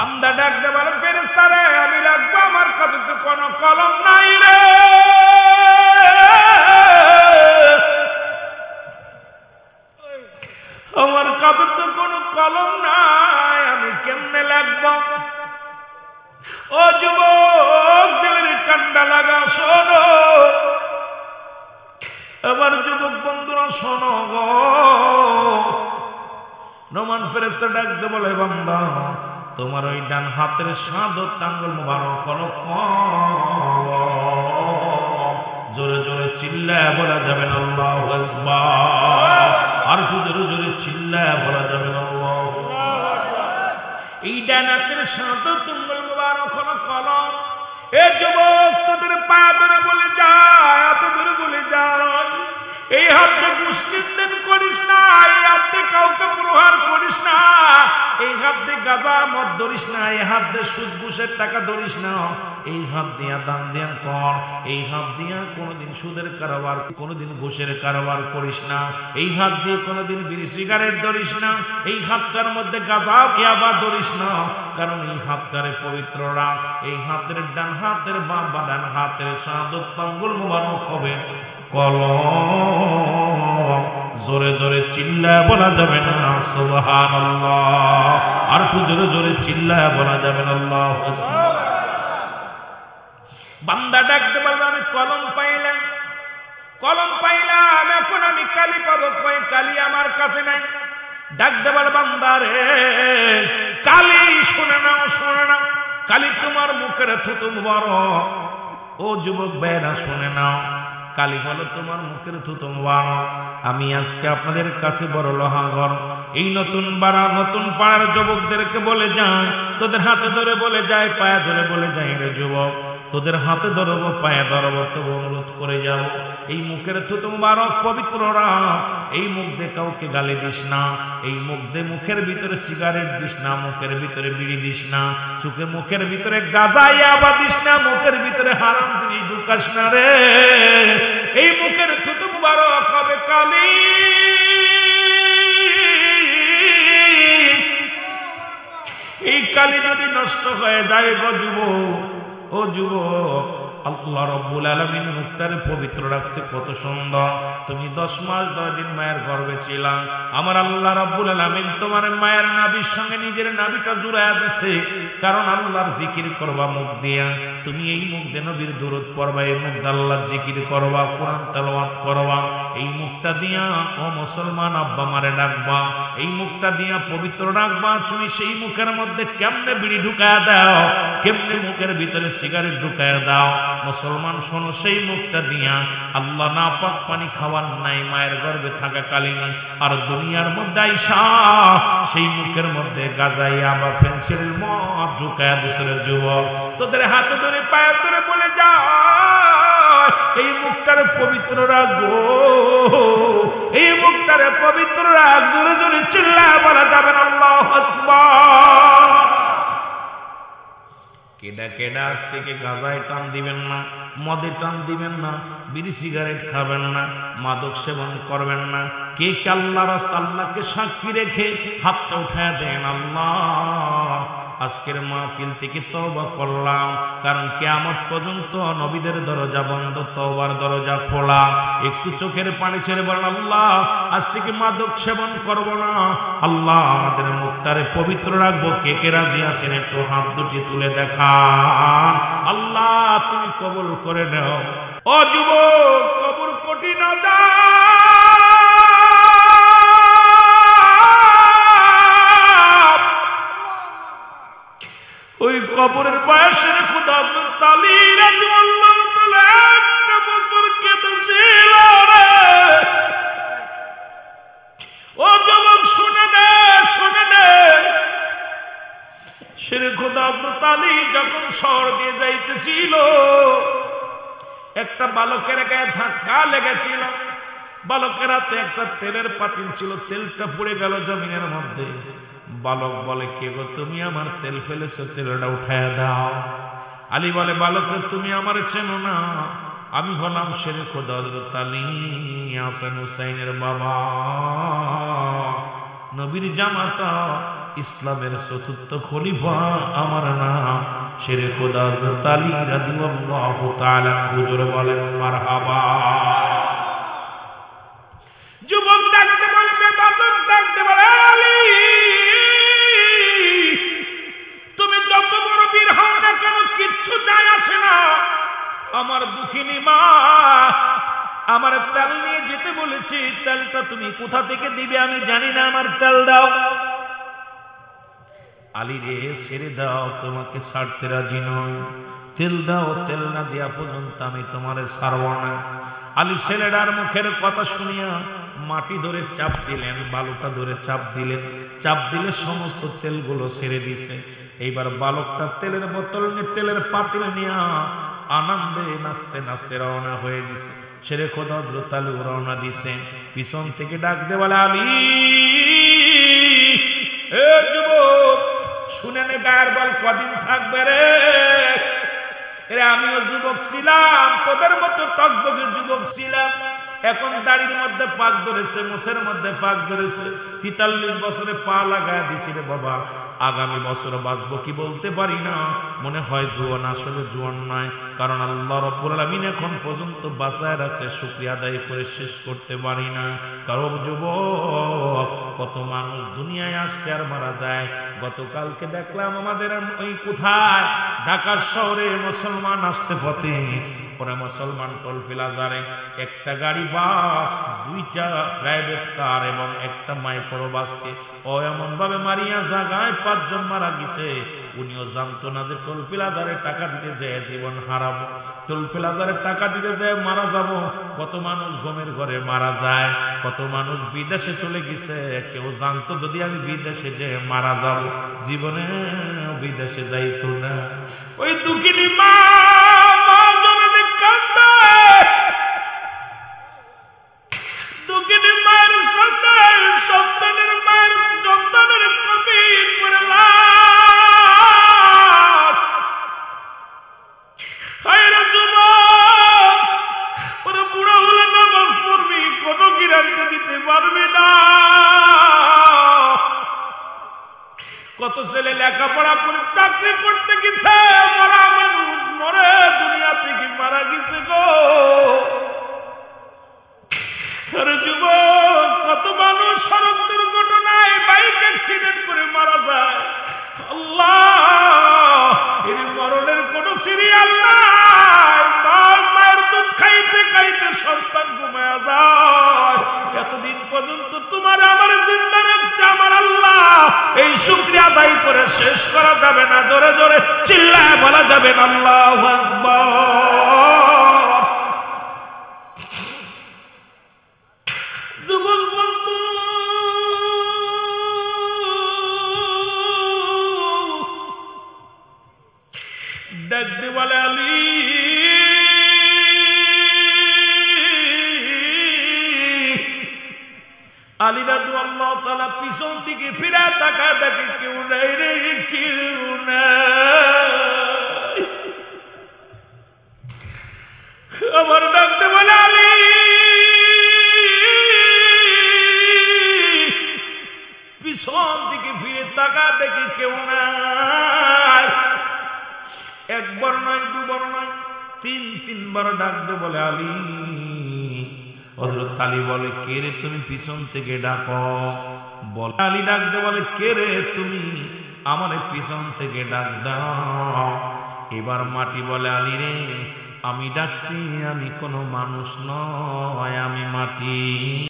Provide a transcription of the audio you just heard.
বান্দা ডাক দে বলে ফেরেশতা রে আমি লাগবো আমার কাছে তো কোনো কলম নাই রে আমার কাছে তো কোনো কলম নাই আমি কেমনে লাগবো ও যুবক দিলের কান্ডা লাগা শোনো আমার যুবক বন্ধুরা শোনো গো নোমান ফেরেশতা ডাক দে বলে বান্দা তোমার ওই ডান হাতের শাহাদাত আঙ্গুল মোবারক হলো জোরে জোরে চিল্লায় বলা যাবে না আল্লাহু আকবার আর জোরে জোরে চিল্লায় বলা যাবে না আল্লাহু আকবার এই ডান হাতের শাহাদাত আঙ্গুল মোবারক হলো কলম এ যুবক তোদের পা ধরে বলে যায় এত ধরে বলে যায় এই হাতে মুসলিমদের করিস না এই হাতে কাউকে প্রহার করিস না এই হাতে গাঁজা মদ ধরিস না এই হাতে সুদ ঘুষের টাকা ধরিস না এই হাত দিয়া দান দেন কর এই হাত দিয়া কোনোদিন সুদের কারবার কোনোদিন ঘুষের কারবার করিস না এই হাত দিয়ে কোনোদিন বিড়ি সিগারেট ধরিস না এই হাতটার মধ্যে গাঁজা ইয়াবা ধরিস না কারণ এই হাতটারে পবিত্র রাখ এই হাতের ডান হাতের বাম বা ডান হাতের শাহাদাত আঙ্গুল মোবারক হবে কলম জোরে জোরে চিল্লায় বলা যাবে না সুবহানাল্লাহ আর একটু জোরে জোরে চিল্লায় বলা যাবে না আল্লাহু আকবার বান্দা ডাকতে বলবে আমি কলম পাইলাম এখন আমি কালি পাবো কই কালি আমার কাছে নাই ডাকতে বলে বান্দা রে কালি শুনে নাও কালি তোমার মুখের থুতু মুবারক ও যুবক ভাইরা শুনে নাও কালি হলো তোমার মুখের থুতু মুবারক আমি আজকে আপনাদের কাছে বড় লোহাগর এই নতুন পাড়ার যুবকদেরকে বলে যায় তোদের হাতে ধরে বলে যায় পায়ে ধরে বলে যায় রে যুবক তোদের হাতে ধরবো পায়ে ধরবো তবু অনুরোধ করে যাও এই মুখের থুতু মুবারক পবিত্র রাখ এই মুখ দিয়ে কাউকে গালি দিস না এই মুখ দিয়ে মুখের ভিতরে সিগারেট দিস না মুখের ভিতরে বিড়ি দিস না চোখে মুখের ভিতরে গাঁজা ইয়াবা দিস না মুখের ভিতরে হারাম জিনিস ঢুকাস না রে এই মুখের থুতু মুবারক হবে কালি এই কালি যদি নষ্ট হয়ে যায় গো যুবক ও যুবক আল্লাহ রাব্বুল আলামিন মুখটারে পবিত্র রাখছে কত সুন্দর তুমি 10 মাস 10 দিন মায়ের গর্ভে ছিলা আমার আল্লাহ রাব্বুল আলামিন তোমার মায়ের নাভির সঙ্গে নিজের নাভিটা জুড়ায়া দিয়েছে কারণ আল্লাহর জিকির করবা মুখ দিয়া তুমি এই মুখ দিয়ে নবীর দরুদ পড়বা এই মুখ দিয়ে আল্লাহর জিকির করবা কোরআন তেলাওয়াত করবা এই মুখটা দিয়া ও মুসলমান আব্বা মারে ডাকবা এই মুখটা দিয়া পবিত্র রাখবা তুমি সেই মুখের মধ্যে কেমনে বিড়ি ঢুকায়া দাও কেমনে মুখের ভিতরে সিগারেট ঢুকায়া দাও মুসলমান শোনো সেই মুখটা দিয়া আল্লাহ নাপাক পানি খাওয়ার নাই মায়ের গর্ভে থাকা কালীন আর দুনিয়ার মধ্যে আইসা সেই মুখের মধ্যে গাজাইয়া বা ফেন্সিল মদ ঢুকায়া দিছিল যুবক তোদের হাতে ধরে পায়ে ধরে বলে যা এই মুখটারে পবিত্র রাখবো এই মুখটারে পবিত্র রাখ জোরে জোরে চিল্লায় বলা যাবে না আল্লাহু আকবার কেডা কেডা আজ থেকে গাঁজায় টান দিবেন না মদে টান দিবেন না বিড়ি সিগারেট খাবেন না মাদক সেবন করবেন না কে কে আল্লাহ রাস্তা আল্লাহকে সাক্ষী রেখে হাতটা উঠায় দেন আল্লাহ আজকের মাহফিল থেকে তওবা করলাম কারণ কিয়ামত পর্যন্ত নবীদের দরজা বন্ধ তওবার দরজা খোলা একটু চোখের পানি ছেড়ে বলেন আল্লাহ আজ থেকে মাদক সেবন করব না আল্লাহ আমাদের মুখটারে পবিত্র রাখবো কে কে রাজি আছেন একটু হাত দুটি তুলে দেখান আল্লাহ তুমি কবুল করে নাও ও যুবক কবর কঠিন ওই কবরের বয়সের খোদা হযরত আলী রাদিয়াল্লাহু তাআলা একটা বছর কেঁদেছিল রে ও যুবক শুনে নে শের খোদা হযরত আলী যখন শহর দিয়ে যাইতেছিল একটা বালকের গায়ে ধাক্কা লেগেছিল বালকের হাতে একটা তেলের পাতিল ছিল তেলটা পড়ে গেল জমিনের মধ্যে বালক বলে কে গো তুমি আমার তেল ফেলেছো তেলটা উঠায় দাও আলী বলে বালক তুমি আমার চেনো না আমি হলাম শের খোদা হযরত আলী হাসান হুসাইনের বাবা নবীর জামাতা ইসলামের চতুর্থ খলিফা আমার নাম শেরে খোদা হযরত আলী রাদিয়াল্লাহু তাআলা হুজুর বলেন মারহাবা। যুবক ডাকতে বলবে, বালক ডাকতে বলে, আলী তুমি যত বড় বীর হও না কেন কিচ্ছু যায় আসে না। আমার দুঃখিনী মা আমার তেল নিয়ে যেতে বলেছি, তেলটা তুমি কোথা থেকে দিবে আমি জানি না, আমার তেল দাও। আলী রে ছেড়ে দাও, তোমাকে ছাড়তে রাজি নয়, তেল দাও, তেল না দেওয়া পর্যন্ত আমি তোমারে ছাড়ব না। আলী ছেলেটার মুখের কথা শুনিয়া মাটি ধরে চাপ দিলেন, বালুটা ধরে চাপ দিলেন, চাপ দিলে সমস্ত তেলগুলো ছেড়ে দিছে। এইবার বালকটা তেলের বোতল নিয়ে, তেলের পাতিল নিয়ে আনন্দে নাচতে নাচতে রওনা হয়ে গেছে। শেরে খোদা হযরত আলী রওনা দিছে, পিছন থেকে ডাক দে বলে, আলী এ যুবক শুনে নে, গায়ের বল কদিন থাকবে রে? এরে আমিও যুবক ছিলাম, তোদের মতো টকবগে যুবক ছিলাম, এখন দাড়ির মধ্যে পাক ধরেছে, মোষের মধ্যে পাক ধরেছে, 43 বছরে পা লাগায় দিছি রে বাবা, আগামী বছর বাঁচবো কি বলতে পারি না। মনে হয় জোয়ান, আসলে জোয়ান নয়, কারণ আল্লাহ রাব্বুল আলামিন এখন পর্যন্ত বাঁচায় রাখছে, শুকরিয়া আদায় করে শেষ করতে পারি না। কারণ যুবক কত মানুষ দুনিয়ায় আসছে আর মারা যায়। গতকালকে দেখলাম আমাদের ওই কোথায় ঢাকা শহরে মুসলমান আসতে পথে, পরে মুসলমান টোলফিলাজারে একটা গাড়ি বাস, 2টা প্রাইভেট কার এবং একটা মাইক্রো বাসকে ও এমন ভাবে মারিয়া জায়গায় 5 জন মারা গেছে। উনিও জানতো না যে টোলফিলাজারে টাকা দিতে যায় জীবন হারাবো, টোলফিলাজারে টাকা দিতে যায় মারা যাব। কত মানুষ ঘুমের ঘরে মারা যায়, কত মানুষ বিদেশে চলে গেছে, কেউ জানতো যদি আমি বিদেশে যে মারা যাব, জীবনে বিদেশে যাইতো না। ওই দুঃখিনী মা জননী কাঁদে, দুঃখিনী মায়ের সন্তানের মায়ের সন্তানের কফিন করে লাশ, হায়রে যুবক ওরে বুড়া হলে নামাজ পড়বি, কোনো গ্যারান্টি দিতে পারবি না। কত ছেলে লেখাপড়া করে চাকরি করতে গেছে, মরা মানুষ মরে দুনিয়া থেকে মারা গেছে গো। আরে যুবক কত মানুষ সড়ক দুর্ঘটনায় বাইক অ্যাক্সিডেন্ট করে মারা যায়। আল্লাহ এর মরণের কোন সিরিয়াল নাই, মায়ের দুধ খাইতে খাইতে সন্তান ঘুমায়া যায়। এতদিন পর্যন্ত তোমার আমার জিন্দা রাখছে আমার আল্লাহ, এই শুকরিয়া আদায় করে শেষ করা যাবে না। জোরে জোরে চিল্লায় বলা যাবে না আল্লাহু আকবার। যুবক বন্ধু ডাকতে বলে, আলী আলী রাদিয়াল্লাহু তাআলা পিছন দিকে ফিরে তাকায়, দেখে কেউ নাই রে, কেউ নাই। আবার ডাকতে বলে, আলী পিছন দিকে ফিরে তাকায়, দেখে কেউ নাই। একবার নয়, দুবার নয়, 3-3বার ডাকতে বলে, আলী। হযরত আলী বলে, কে রে তুমি? পিছন থেকে ডাকো। বলে আলী ডাকতে বলে, কে রে তুমি? আমারে পিছন থেকে ডাক দাও। এবার মাটি বলে, আলী রে আমি ডাকছি, আমি কোনো মানুষ নয়, আমি মাটি।